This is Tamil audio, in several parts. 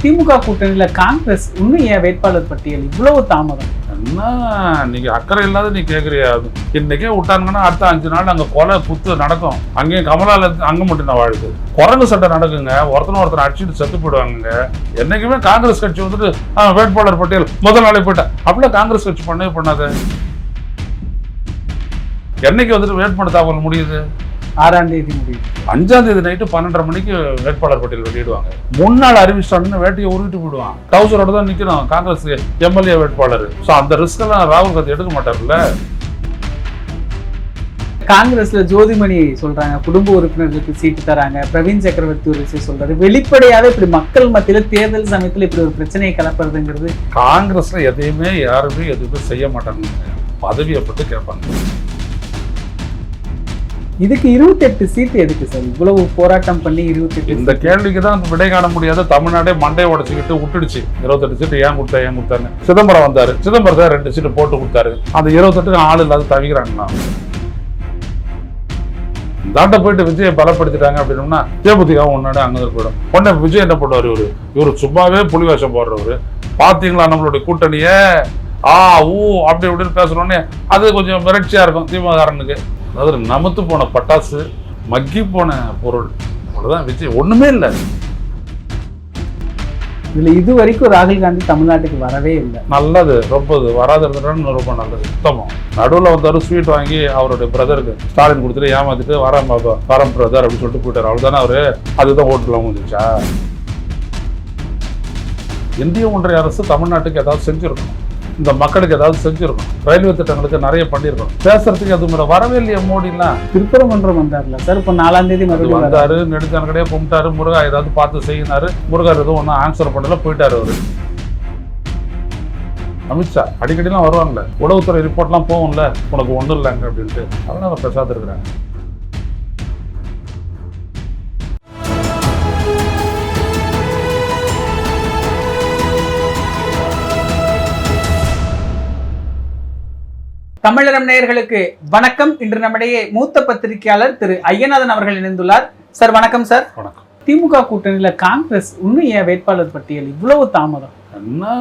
திமுக கூட்டணியில காங்கிரஸ் இன்னும் ஏன் வேட்பாளர் பட்டியல் இவ்வளவு தாமதம்? என்ன நீங்க அக்கறை இல்லாத நீ கேக்குறியா? இன்னைக்கே விட்டாங்கன்னா அடுத்த 5 நாள் அங்க கொலை குத்து நடக்கும். அங்கேயும் கமலால அங்க மட்டும் நான் வாழுது. குரங்கு சட்டை நடக்குங்க. ஒருத்தனை அடிச்சுட்டு செத்து போயிடுவாங்க. என்னைக்குமே காங்கிரஸ் கட்சி வந்துட்டு வேட்பாளர் பட்டியல் முதல் நாளே போயிட்டேன் அப்படிலாம் காங்கிரஸ் கட்சி பண்ணவே பண்ணாத. என்னைக்கு வந்துட்டு வேட்பாளர் தாக்கல் முடியுது? 6ஆம் தேதி முடியுது. 5ஆம் தேதி நைட்டு 12:30 மணிக்கு வேட்பாளர் பட்டியல் வெளியிடுவாங்க. முன்னாள் அறிவிச்சிட்டான்னு வேட்டையை உருவிட்டு போயிடுவான். டவுசரோட தான் நிக்கணும் காங்கிரஸ் எம்எல்ஏ வேட்பாளர். ஸோ அந்த ரிஸ்க் எல்லாம் ராகுல் காந்தி எடுக்க மாட்டார்ல. காங்கிரஸ்ல ஜோதிமணி சொல்றாங்க குடும்ப உறுப்பினர்களுக்கு சீட்டு தராங்க. பிரவீன் சக்கரவர்த்தி ஒரு விஷயம் சொல்றாரு. வெளிப்படையாவே இப்படி மக்கள் மத்தியில தேர்தல் சமயத்துல இப்படி ஒரு பிரச்சனையை கிளப்புறதுங்கிறது. காங்கிரஸ்ல எதையுமே யாருமே எதுவுமே செய்ய மாட்டாங்க. பதவியை பட்டு கேட்பாங்க. இதுக்கு 28 சீட்டு எதுக்கு சார் இவ்வளவு போராட்டம் பண்ணி 28? இந்த கேள்விக்கு தான் விடை காண முடியாத தமிழ்நாடே மண்டையை உடச்சிக்கிட்டு விட்டுடுச்சு. 28 சீட்டு ஏன் கொடுத்தாருன்னு சிதம்பரம் வந்தாரு. சிதம்பரம் தான் 2 சீட்டு போட்டு கொடுத்தாரு. அந்த 28 ஆள் இல்லாத தவிக்கிறாங்கண்ணா. தாண்ட போயிட்டு விஜயை பலப்படுத்திட்டாங்க அப்படின்னா தேமுதிகவும் ஒன்னாடு அங்கே போயிடும். உடனே விஜய் என்ன பண்ணுவார்? இவரு சும்மாவே புலி வேஷம் போடுறவரு. பாத்தீங்களா நம்மளுடைய கூட்டணியே அப்படி இப்படின்னு பேசுறோன்னே அது கொஞ்சம் மிரட்சியா இருக்கும் திமுககாரனுக்கு. அதாவது நமத்து போன பட்டாசு, மக்கி போன பொருள், அவ்வளவுதான் விஜய். ஒண்ணுமே இல்லை இதுல. இது வரைக்கும் ராகுல் காந்தி தமிழ்நாட்டுக்கு வரவே இல்லை. நல்லது, ரொம்ப வராது இருந்துட்டான்னு ரொம்ப நல்லது. சுத்தமாக நடுவில் வந்தாரு. ஸ்வீட் வாங்கி அவருடைய பிரதருக்கு ஸ்டாலின் கொடுத்துட்டு ஏமாத்திட்டு வரம் பிரதர் அப்படின்னு சொல்லிட்டு போயிட்டாரு. அவ்வளவுதானே அவரு. அதுதான் ஓட்டுலாம் வந்துச்சா? இந்திய ஒன்றிய அரசு தமிழ்நாட்டுக்கு ஏதாவது செஞ்சிருக்கணும். இந்த மக்களுக்கு ஏதாவது செஞ்சிருக்கணும். ரயில்வே திட்டங்களுக்கு நிறைய பண்ணியிருக்கணும். பேசுறதுக்கு எதுவும் வரவே இல்லையா மோடிலாம்? திருப்பரங்குன்றம் வந்தார்ல சார். இப்போ 4ஆம் தேதி மறுபடியும் வந்தாரு. நெடுஞ்சான்கடையே கும்பிட்டாரு. முருகா ஏதாவது பார்த்து செய்யினாரு. முருகர் எதுவும் ஒன்றும் ஆன்சர் பண்ணல, போயிட்டாரு அவரு. அமித்ஷா அடிக்கடிலாம் வருவாங்கல்ல, உளவுத்துறை ரிப்போர்ட்லாம் போகும்ல, உனக்கு ஒன்றும் இல்லைங்க அப்படின்ட்டு. அதெல்லாம் அவங்க பேசாத இருக்கிறாங்க. தமிழரம் நேயர்களுக்கு வணக்கம். இன்று நம்முடைய மூத்த பத்திரிகையாளர் திரு ஐயநாதன் அவர்கள் இணைந்துள்ளார். சார் வணக்கம் சார். வணக்கம். திமுக கூட்டணியில காங்கிரஸ் இன்னும் ஏன் வேட்பாளர் பட்டியல் இவ்வளவு தாமதம்? என்ன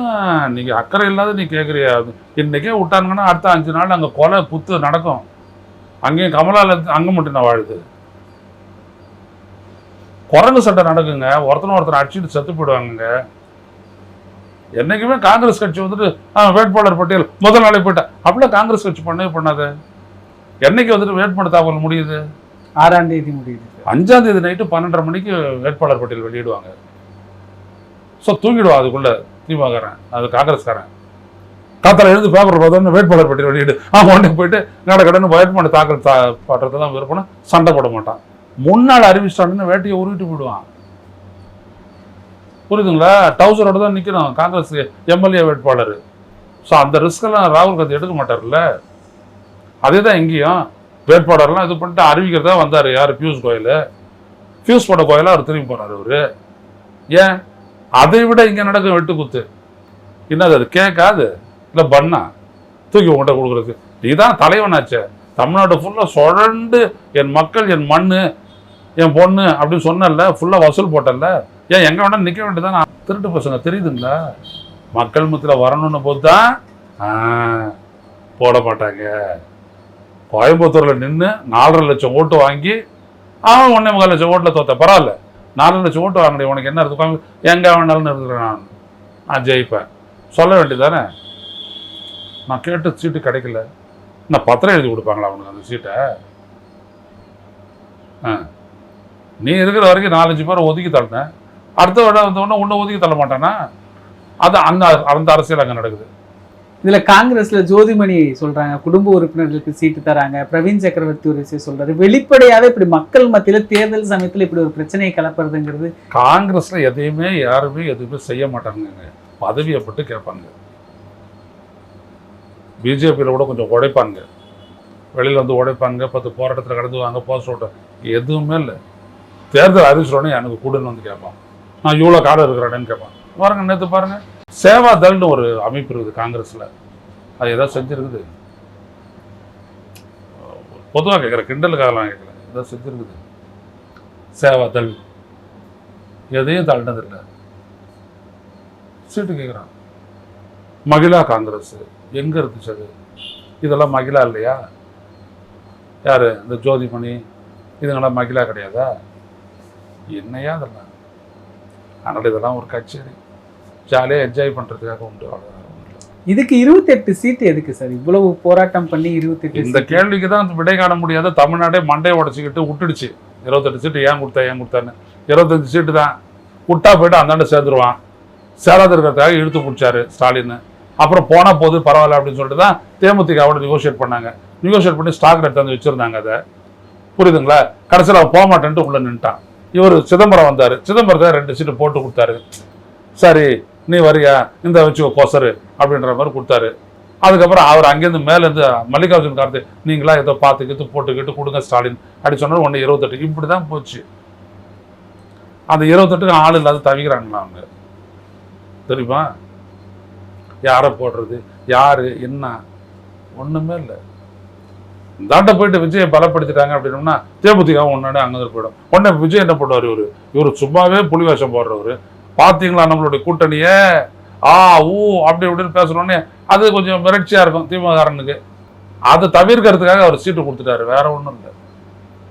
நீங்க அக்கறை இல்லாத நீ கேக்குறியா? இன்னைக்கே விட்டாங்கன்னா அடுத்த 5 நாள் அங்க கொலை குத்து நடக்கும். அங்கேயும் கமலால அங்க மட்டும் நான் வாழுது. குரங்கு சட்டை நடக்குங்க. ஒருத்தனை அடிச்சுட்டு செத்து போயிடுவாங்க. என்னைக்குமே காங்கிரஸ் கட்சி வந்துட்டு வேட்பாளர் பட்டியல் முதல் நாளே போயிட்டேன் அப்படிலாம் காங்கிரஸ் கட்சி பண்ணவே பண்ணாத. என்னைக்கு வந்துட்டு வேட்பாளர் தாக்கல் முடியுது? 6ஆம் தேதி முடியுது. 5ஆம் தேதி நைட்டு 12:30 மணிக்கு வேட்பாளர் பட்டியல் வெளியிடுவாங்க. ஸோ தூங்கிடுவான் அதுக்குள்ள திமுககாரன், அது காங்கிரஸ்காரன். காத்தால எழுந்து பேப்பர் பார்த்தோன்னு வேட்பாளர் பட்டியல் வெளியிடு. உடனே போயிட்டு கடன்னு வேட்பாளர் தாக்கல் பண்றதை தான் விருப்பம். சண்டை போட மாட்டான். முன்னாள் அறிவிச்சிட்டான்னு வேட்டையை உருவிட்டு போயிடுவான். புரியுதுங்களா? டவுசரோட தான் நிற்கணும் காங்கிரஸ் எம்எல்ஏ வேட்பாளர். ஸோ அந்த ரிஸ்கெல்லாம் ராகுல் காந்தி எடுக்க மாட்டார்ல. அதே தான் எங்கேயும் வேட்பாளர்லாம் இது பண்ணிட்டு அறிவிக்கிறதா வந்தார். யார்? பியூஷ் கோயல். பியூஷ் போட்ட கோயிலாக அவர் திரும்பி போனார். அவர் ஏன்? அதை விட இங்கே நடக்கும் வெட்டு குத்து. என்னது அது? கேட்காது இல்லை பண்ணா தூக்கி உங்கள்கிட்ட கொடுக்குறது. நீதான் தலைவனாச்சே. தமிழ்நாடு ஃபுல்லாக சுழண்டு என் மக்கள், என் மண்ணு, என் பொண்ணு அப்படின்னு சொன்னல, ஃபுல்லாக வசூல் போட்டல. ஏன் எங்கே வேணாலும் நிற்க வேண்டியதான்? திருட்டு பசங்க தெரியுதுங்களா? மக்கள் மத்தியில் வரணும்னு போது தான் போட மாட்டாங்க. கோயம்புத்தூரில் நின்று 4.5 லட்சம் ஓட்டு வாங்கி 1.25 லட்சம் ஓட்டில் தோத்த. பரவாயில்ல, 4 லட்சம் ஓட்டு வாங்கினேன். உனக்கு என்ன இருக்கு? எங்கே வேணாலும் இருக்கிறேன், நான் ஜெயிப்பேன் சொல்ல வேண்டியதானே? நான் கேட்டு சீட்டு கிடைக்கல, நான் பத்திரம் எழுதி கொடுப்பாங்களா அவனுக்கு அந்த சீட்டை? நீ இருக்கிற வரைக்கும் 4-5 பேரை ஒதுக்கி தள்ளினேன். அடுத்த விட வந்தோடனே ஒன்றும் ஒதுக்கி தள்ள மாட்டானா? அது அந்த அரசியல் அங்கே நடக்குது. இதுல காங்கிரஸ்ல ஜோதிமணி சொல்றாங்க குடும்ப உறுப்பினர்களுக்கு சீட்டு தராங்க. பிரவீன் சக்கரவர்த்தி ஒரு விஷயம் சொல்றாரு. வெளிப்படையாவே இப்படி மக்கள் மத்தியில தேர்தல் சமயத்துல இப்படி ஒரு பிரச்சனையை கிளப்புறதுங்கிறது. காங்கிரஸ்ல எதையுமே யாருமே எதுவுமே செய்ய மாட்டாங்க. பதவியை பட்டு கேட்பாங்க. பிஜேபியில் கூட கொஞ்சம் உடைப்பாங்க. வெளியில் வந்து உடைப்பாங்க. 10 போராட்டத்தில் கடந்து வாங்க போஸ்ட் ஓட்ட எதுவுமே இல்லை. தேர்தல் அறிவிச்சோடனே எனக்கு கூடுன்னு வந்து கேட்பான். நான் இவ்வளோ காலம் இருக்கிறேன்னு கேட்பான். பாருங்க, நேற்று பாருங்க, சேவா தள்னு ஒரு அமைப்பு இருக்குது காங்கிரஸில். அது ஏதாவது செஞ்சுருக்குது? பொதுவாக கேட்குறேன், கிண்டலுக்காகலாம் கேட்கல. ஏதாவது செஞ்சுருக்குது? சேவா தள் எதையும் தள்ளினதில்லை. சீட்டு கேட்குறான். மகிழா காங்கிரஸ் எங்க இருந்துச்சு அது? இதெல்லாம் மகிழா இல்லையா? யாரு இந்த ஜோதிமணி இதுங்கெல்லாம் மகிழா கிடையாதா? என்னையா அதெல்லாம்? அதனால இதெல்லாம் ஒரு கச்சேரி, ஜாலியாக என்ஜாய் பண்றதுக்காக உண்டு. இதுக்கு 28 சீட்டு எதுக்கு சார் இவ்வளவு போராட்டம் பண்ணி 28? இந்த கேள்விக்கு தான் விடை காண முடியாத தமிழ்நாடே மண்டையை உடச்சிக்கிட்டு விட்டுடுச்சு. 28 சீட்டு ஏன் கொடுத்தான்னு. 25 சீட்டு தான் விட்டா போயிட்டு அந்தாண்ட சேர்ந்துருவான். சேராத இருக்கிறதுக்காக இழுத்து பிடிச்சாரு ஸ்டாலின். அப்புறம் போனா போது பரவாயில்ல அப்படின்னு சொல்லிட்டு தான் தேமுதிகவோட நெகோஷியேட் பண்ணாங்க. நெகோஷியேட் பண்ணி ஸ்டாக் எடுத்து வச்சிருந்தாங்க. அதை புரியுதுங்களா? கடைசியில் அவன் போக மாட்டேன்ட்டு உள்ள நின்ட்டான். இவர் சிதம்பரம் வந்தார். சிதம்பரத்தை 2 சீட்டு போட்டு கொடுத்தாரு. சரி நீ வரியா இந்த வச்சுக்கோ கோசரு அப்படின்ற மாதிரி கொடுத்தாரு. அதுக்கப்புறம் அவர் அங்கேருந்து மேலேருந்து மல்லிகார்ஜுன் கார்த்தி நீங்களா ஏதோ பார்த்துக்கிட்டு போட்டுக்கிட்டு கொடுங்க ஸ்டாலின் அப்படி சொன்னாலும் 1 28 இப்படி தான் போச்சு. அந்த 28க்கு ஆள் இல்லாத தவிக்கிறாங்களா அவங்க? தெரியுமா? யாரை போடுறது, யாரு என்ன, ஒண்ணுமே இல்லை. தாண்ட போயிட்டு விஜயை பலப்படுத்திட்டாங்க அப்படின்னோம்னா தேமுதிக ஒன்னாடு அங்கே போயிடும். உடனே விஜய் என்ன பண்ணுவார்? இவரு சும்மாவே புலி வேஷம் போடுறவர். பார்த்தீங்களா நம்மளுடைய கூட்டணியே ஊ அப்படி இப்படின்னு பேசுறோன்னே அது கொஞ்சம் மிரட்சியா இருக்கும் திமுககாரனுக்கு. அதை தவிர்க்கிறதுக்காக அவர் சீட்டு கொடுத்துட்டாரு, வேற ஒன்றும் இல்லை.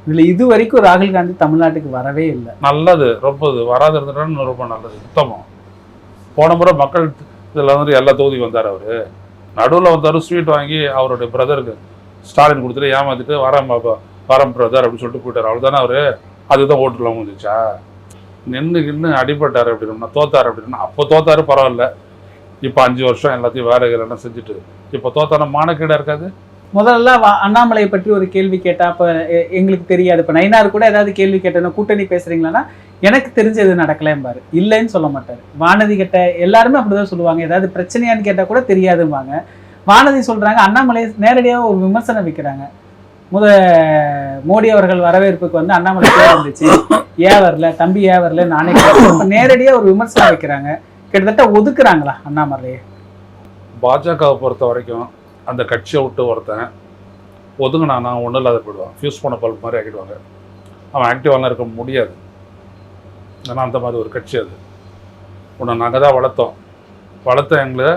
இதுல இது வரைக்கும் ராகுல் காந்தி தமிழ்நாட்டுக்கு வரவே இல்லை. நல்லது, ரொம்ப வராது இருந்துட்டான்னு ரொம்ப நல்லது, உத்தமம். போன முறை மக்கள் இதில் எல்லா தொகுதிக்கும் வந்தார். அவரு நடுவில் வந்தார், ஸ்வீட் வாங்கி அவருடைய பிரதருக்கு ஸ்டாலின் கொடுத்துட்டு ஏமாத்திட்டு வரேன் பிரதர் அப்படின்னு சொல்லிட்டு போயிட்டார். அவ்வளோதானே அவரு. அதுதான் ஓட்டுல முடிஞ்சிச்சா? நின்று அடிபட்டார் அப்படின்னா தோத்தார் அப்படின்னா அப்போ தோத்தாரு பரவாயில்ல. இப்போ 5 வருஷம் எல்லாத்தையும் வேலைகள் செஞ்சுட்டு இப்போ தோத்தான மானக்கேடா இருக்காது. முதல்ல அண்ணாமலையை பற்றி ஒரு கேள்வி கேட்டா அப்ப எங்களுக்கு தெரியாது. இப்ப நயினார் கூட ஏதாவது கேள்வி கேட்டேன்னா கூட்டணி பேசுறீங்களான்னா எனக்கு தெரிஞ்சது நடக்கலம்பாரு, இல்லைன்னு சொல்ல மாட்டாரு. வானதி கிட்ட எல்லாருமே அப்படிதான் சொல்லுவாங்க. ஏதாவது பிரச்சனையான்னு கேட்டா கூட தெரியாதும்பாங்க. வானதி சொல்றாங்க அண்ணாமலை நேரடியாக ஒரு விமர்சனம் வைக்கிறாங்க. மோடி அவர்கள் வரவேற்புக்கு வந்து அண்ணாமலை இருந்துச்சு, ஏன் வரல தம்பி, ஏன் வரல நானே நேரடியா ஒரு விமர்சனம் வைக்கிறாங்க. கிட்டத்தட்ட ஒதுக்குறாங்களா அண்ணாமலையை? பாஜகவை பொறுத்த வரைக்கும் அந்த கட்சியை விட்டு ஒருத்தன் ஒதுங்கினா ஒன்றும் இல்லாத போயிடுவான். ஃபியூஸ் பண்ண பல்ப் மாதிரி ஆக்கிடுவாங்க. அவன் ஆக்டிவாலாம் இருக்க முடியாது. ஏன்னா அந்த மாதிரி ஒரு கட்சி அது. உன்னை நாங்கள் தான் வளர்த்த எங்களை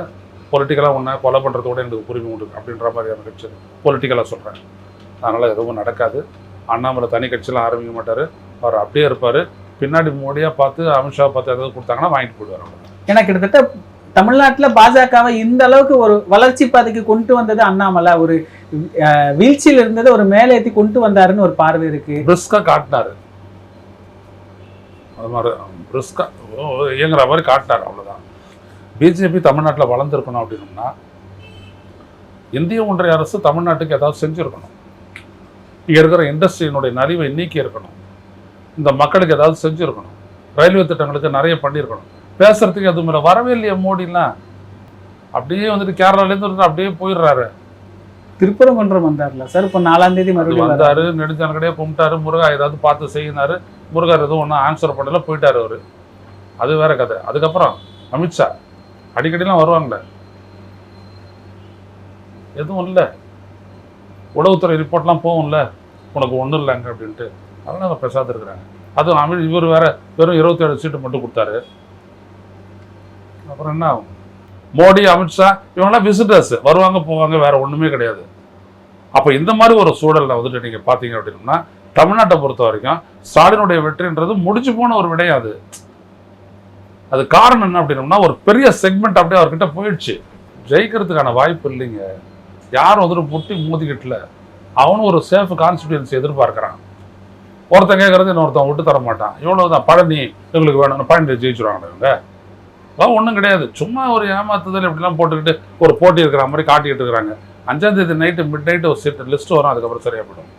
பொலிட்டிக்கலாக உன்னை கொலை பண்ணுறதோட எங்களுக்கு உரிமை உண்டு அப்படின்ற மாதிரியான கட்சி அது. பொலிட்டிக்கலாக சொல்கிறேன். அதனால் எதுவும் நடக்காது. அண்ணாமலை தனி கட்சியெலாம் ஆரம்பிக்க மாட்டார். அவர் அப்படியே இருப்பார். பின்னாடி மோடியாக பார்த்து அமித்ஷா பார்த்து ஏதாவது கொடுத்தாங்கன்னா வாங்கிட்டு போயிடுவார். ஏன்னா கிட்டத்தட்ட தமிழ்நாட்டில் பாஜகவை இந்த அளவுக்கு ஒரு வளர்ச்சி பாதைக்கு கொண்டு வந்தது அண்ணாமலை. ஒரு வீழ்ச்சியில் இருந்தது ஒரு மேலே ஏற்றி கொண்டு வந்தாருன்னு ஒரு பார்வை இருக்கு. பிரிஸ்காக காட்டினாரு. அது மாதிரி பிரிஸ்கா இயங்குற மாதிரி காட்டினார். அவ்வளோதான். பிஜேபி தமிழ்நாட்டில் வளர்ந்துருக்கணும் அப்படின்னோம்னா இந்திய ஒன்றிய அரசு தமிழ்நாட்டுக்கு ஏதாவது செஞ்சுருக்கணும். இங்கே இருக்கிற இண்டஸ்ட்ரியினுடைய நலிவை நீக்கி இருக்கணும். இந்த மக்களுக்கு ஏதாவது செஞ்சுருக்கணும். ரயில்வே திட்டங்களுக்கு நிறைய பண்ணியிருக்கணும். பேசுறதுக்கு எதுவும் இல்லை. வரவே இல்லையா மோடிலாம்? அப்படியே வந்துட்டு கேரளாலேருந்து அப்படியே போயிடுறாரு. திருப்பரங்குன்றம் வந்தார்ல சார், இப்போ 4ஆம் தேதி மறுபடியும் வந்தாரு. நெடுஞ்சான்கடையே கும்பிட்டாரு. முருகா ஏதாவது பார்த்து செய்யினாரு. முருகர் எதுவும் ஒன்றும் ஆன்சர் பண்ணல, போயிட்டாரு அவரு. அது வேற கதை. அதுக்கப்புறம் அமித்ஷா அடிக்கடிலாம் வருவாங்களே, எதுவும் இல்லை. உளவுத்துறை ரிப்போர்ட்லாம் போகும்ல, உனக்கு ஒன்றும் இல்லைங்க அப்படின்ட்டு. அதெல்லாம் அவங்க பேசாது இருக்கிறாங்க. அதுவும் இவர் வேற வெறும் 27 சீட்டு மட்டும் கொடுத்தாரு. அப்புறம் என்ன ஆகும்? மோடி அமித்ஷா இவங்கெல்லாம் விசிட்டர்ஸ், வருவாங்க போவாங்க, வேற ஒன்றுமே கிடையாது. அப்போ இந்த மாதிரி ஒரு சூழலில் வந்துட்டு நீங்கள் பார்த்தீங்க அப்படின்னா தமிழ்நாட்டை பொறுத்த வரைக்கும் ஸ்டாலினுடைய வெற்றின்றது முடிஞ்சு போன ஒரு விடயம். அது காரணம் என்ன அப்படின்னோம்னா ஒரு பெரிய செக்மெண்ட் அப்படியே அவர்கிட்ட போயிடுச்சு. ஜெயிக்கிறதுக்கான வாய்ப்பு இல்லைங்க. யாரும் வந்துட்டு புட்டி மோதிக்கிட்டல. அவனும் ஒரு சேஃப் கான்ஸ்டிடியூன்சி எதிர்பார்க்குறான். ஒருத்தன் கேட்கறது இன்னொருத்தன் விட்டு தர மாட்டான். இவ்வளவுதான். பழனி எங்களுக்கு வேணும், பழனி ஜெயிச்சுருவாங்க. இவங்க அதெல்லாம் ஒன்றும் கிடையாது. சும்மா ஒரு ஏமாத்துதல் இப்படிலாம் போட்டுக்கிட்டு ஒரு போட்டி இருக்கிற மாதிரி காட்டிக்கிட்டு இருக்கிறாங்க. 5ஆம் தேதி நைட்டு மிட் நைட்டு ஒரு சீட்டு லிஸ்ட் வரும். அதுக்கப்புறம் சரியா போயிடும்.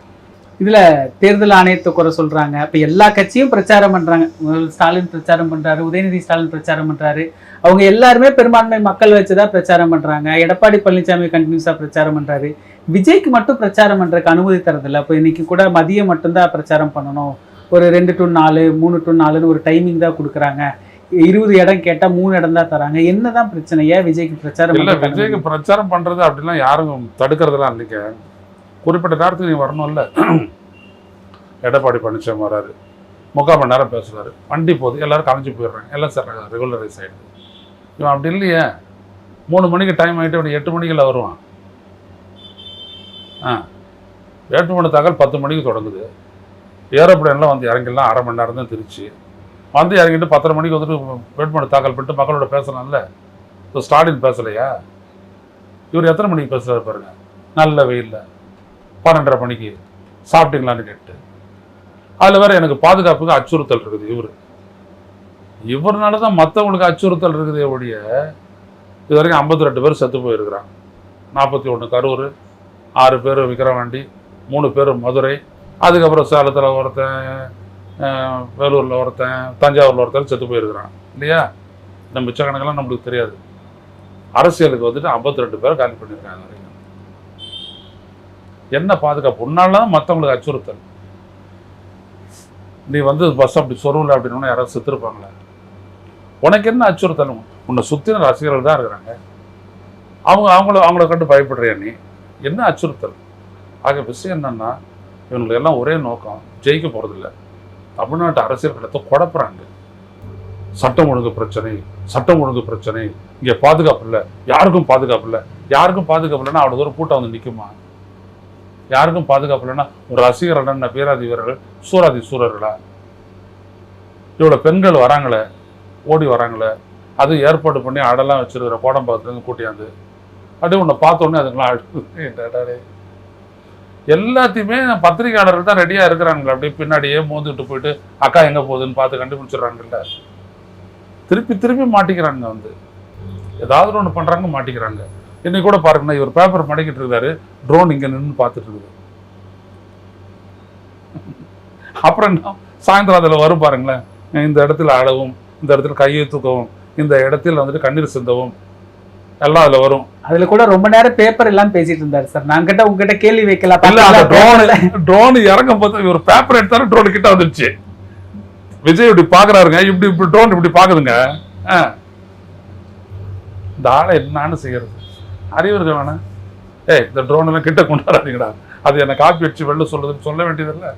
இதுல தேர்தல் ஆணையத்தை குறை சொல்றாங்க. இப்ப எல்லா கட்சியும் பிரச்சாரம் பண்றாங்க. ஸ்டாலின் பிரச்சாரம் பண்றாரு, உதயநிதி ஸ்டாலின் பிரச்சாரம் பண்றாரு. அவங்க எல்லாருமே பெரும்பான்மை மக்கள் வச்சுதான் பிரச்சாரம் பண்றாங்க. எடப்பாடி பழனிசாமி கண்டினியூஸா பிரச்சாரம் பண்றாரு. விஜய்க்கு மட்டும் பிரச்சாரம் பண்றதுக்கு அனுமதி தரதில்லை. இப்போ இன்னைக்கு கூட மதியம் மட்டும்தான் பிரச்சாரம் பண்ணணும். ஒரு 2 to 4 3 to 4ன்னு ஒரு டைமிங் தான் கொடுக்குறாங்க. 20 இடம் கேட்டா 3 இடம் தான் தராங்க. என்னதான் பிரச்சனை? ஏன் விஜய்க்கு பிரச்சாரம் இல்லை? விஜய்க்கு பிரச்சாரம் பண்றது அப்படிலாம் யாரும் தடுக்கிறதுலாம் இல்லைங்க. குறிப்பிட்ட நேரத்துக்கு நீ வரணும்ல. எடப்பாடி பழனிசாமி வராரு, 3/4 மணி நேரம் பேசுறாரு, வண்டி போகுது, எல்லாரும் கலைஞ்சு போயிடுறாங்க, எல்லாம் சார் ரெகுலரைஸ் ஆயிடுது. இவன் அப்படி இல்லையே, 3 மணிக்கு டைம் ஆகிட்டு இவன் 8 மணிக்கெல்லாம் வருவான். வேட்புமனு தாக்கல் 10 மணிக்கு தொடங்குது. ஏரோப்ளேன்லாம் வந்து இறங்கிடலாம், அரை மணி நேரம் தான் திருச்சி. வந்து இறங்கிட்டு 10:30 மணிக்கு வந்துட்டு வேட்புமனு தாக்கல் பண்ணிட்டு மக்களோட பேசலாம்ல. இப்போ ஸ்டாலின் பேசலையா? இவர் எத்தனை மணிக்கு பேசுகிறாரு பாருங்க, நல்ல வெயிலில் 12:30 மணிக்கு சாப்பிட்டீங்களான்னு கேட்டு. அதில் வேற எனக்கு பாதுகாப்புக்கு அச்சுறுத்தல் இருக்குது. இவர்னால தான் மற்றவங்களுக்கு அச்சுறுத்தல் இருக்குது ஒழிய இது வரைக்கும் 52 பேர் செத்து போயிருக்கிறாங்க. 41 கரூர், 6 பேர் விக்கிரவாண்டி, 3 பேர் மதுரை, அதுக்கப்புறம் சேலத்தில் ஒருத்தன், வேலூரில் ஒருத்தன், தஞ்சாவூரில் ஒருத்தர் செத்து போயிருக்கிறான் இல்லையா? இந்த மிச்ச கணக்கெல்லாம் நம்மளுக்கு தெரியாது. அரசியலுக்கு வந்துட்டு 52 பேர் காலி பண்ணியிருக்காங்க. என்ன பாதுகாப்பு? உன்னால்தான் மற்றவங்களுக்கு அச்சுறுத்தல். நீ வந்து பஸ் அப்படி சொருவில் அப்படின்னா யாராவது செத்துருப்பாங்களே? உனக்கு என்ன அச்சுறுத்தல்? உன்னை சுற்றின ரசிகர்கள் தான் இருக்கிறாங்க. அவங்கள கண்டு பயப்படுறியா நீ? என்ன அச்சுறுத்தல்? ஆக விஷயம் என்னன்னா, இவங்களுக்கு எல்லாம் ஒரே நோக்கம், ஜெயிக்க போகிறதில்ல. தமிழ்நாட்டு அரசியல் களத்தை குழப்புறாங்க. சட்டம் ஒழுங்கு பிரச்சனை, இங்கே பாதுகாப்பு இல்லை, யாருக்கும் பாதுகாப்பு இல்லைன்னா அவ்வளோ தூரம் கூட்டம் வந்து நிற்குமா? யாருக்கும் பாதுகாப்பு இல்லைன்னா ஒரு ரசிகர்கள், வீராதி வீரர்கள், சூராதி சூரர்களா? இவ்வளோ பெண்கள் வராங்களே, ஓடி வராங்களே, அது ஏற்பாடு பண்ணி ஆடெல்லாம் வச்சிருக்கிற கோடம்பாக்கத்துலேருந்து கூட்டியாந்து அப்படியே உன்னை பார்த்தோன்னே அதுக்கெல்லாம் ஆடு. எல்லாத்தையுமே பத்திரிகையாளர்கள் தான் ரெடியாக இருக்கிறாங்களே, அப்படியே பின்னாடியே மோந்துட்டு போயிட்டு அக்கா எங்கே போகுதுன்னு பார்த்து கண்டுபிடிச்சிடுறாங்கல்ல. திருப்பி மாட்டிக்கிறாங்க. வந்து ஏதாவது ஒன்று பண்ணுறாங்க, மாட்டிக்கிறாங்க. இன்னைக்கு கூட பாருங்கன்னா, இவர் பேப்பர் மடக்கிட்டு இருக்காரு, ட்ரோன் இங்கே நின்று பார்த்துட்டு இருக்குது. அப்புறம் என்ன சாயந்தரம் அதில் வரும் பாருங்களேன், இந்த இடத்துல அழவும், இந்த இடத்துல கையை தூக்கவும், இந்த இடத்துல வந்துட்டு கண்ணீர் சிந்தவும் எல்லாம் அதுல வரும். அதுல கூட ரொம்ப நேரம் பேப்பர் எல்லாம் பேசிட்டு இருந்தாரு சார். நான் கிட்ட உங்ககிட்ட கேள்வி வைக்கலாம். ட்ரோன் இறங்கும் போது இவர் பேப்பர் எடுத்தாலும் ட்ரோன் கிட்ட வந்துருச்சு. விஜய் இப்படி பாக்குறாருங்க, இப்படி ட்ரோன் இப்படி பாக்குதுங்க. இந்த ஆளை என்னன்னு செய்யறது? அறிவு இருக்க வேணா? இந்த ட்ரோன் எல்லாம் கிட்ட கொண்டாடாதீங்கடா, அது என்ன காப்பி அடிச்சு வெளில சொல்லுதுன்னு சொல்ல வேண்டியதில்லை.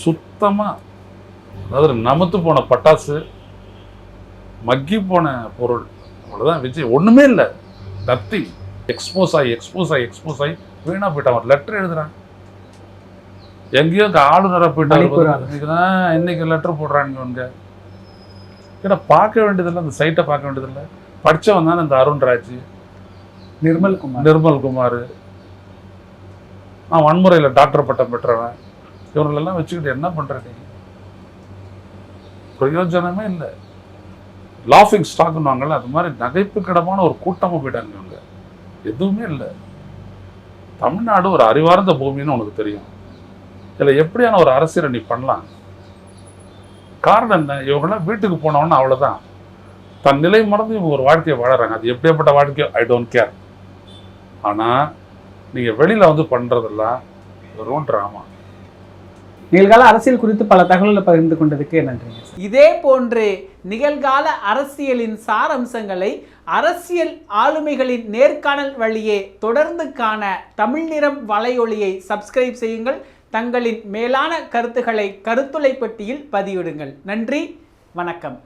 சுத்தமா அதாவது நமத்து போன பட்டாசு, மக்கி போன பொருள், அவ்வளோதான். விஜய் ஒன்றுமே இல்லை, நத்திங். எக்ஸ்போஸ் ஆகி வீணா போயிட்டான். ஒரு லெட்டர் எழுதுறான், எங்கேயோ ஆளுநராக போயிட்டாங்க, இன்னைக்கு லெட்டர் போடுறாங்க. இவங்க ஏன்னா பார்க்க வேண்டியதில்லை, அந்த சைட்டை பார்க்க வேண்டியதில்லை. படித்தவன் தானே இந்த அருண்ராஜ், நிர்மல்குமார், நான் வன்முறையில் டாக்டர் பட்டம் பெற்றவன். இவங்களெல்லாம் வச்சுக்கிட்டு என்ன பண்ணுறது? பிரயோஜனமே இல்லை. லாஃபிங் ஸ்டாக்னுவாங்கல்ல, அது மாதிரி நகைப்புக்கிடமான ஒரு கூட்டமாக போயிட்டாங்க இவங்க. எதுவுமே இல்லை. தமிழ்நாடு ஒரு அறிவார்ந்த பூமின்னு உனக்கு தெரியும். இதில் எப்படியான ஒரு அரசியலை நீ பண்ணலாம்? காரணம் என்ன? இவங்கெல்லாம் வீட்டுக்கு போனவொன்னு அவ்வளோதான், தன் நிலை மறந்து இவங்க ஒரு வாழ்க்கையை வாழறாங்க. அது எப்படியாப்பட்ட வாழ்க்கையோ ஐ டோன்ட் கேர். ஆனால் நீங்கள் வெளியில் வந்து பண்ணுறதெல்லாம் வெறும் ட்ராமா. நிகழ்கால அரசியல் குறித்து பல தகவல்களை பகிர்ந்து கொண்டதுக்கு நன்றிங்க. இதே போன்று நிகழ்கால அரசியலின் சாரம்சங்களை அரசியல் ஆளுமைகளின் நேர்காணல் வழியே தொடர்ந்து காண தமிழ் நிறம் வலையொலியை சப்ஸ்கிரைப் செய்யுங்கள். தங்களின் மேலான கருத்துக்களை கருத்துளை பெட்டியில் பதிவிடுங்கள். நன்றி, வணக்கம்.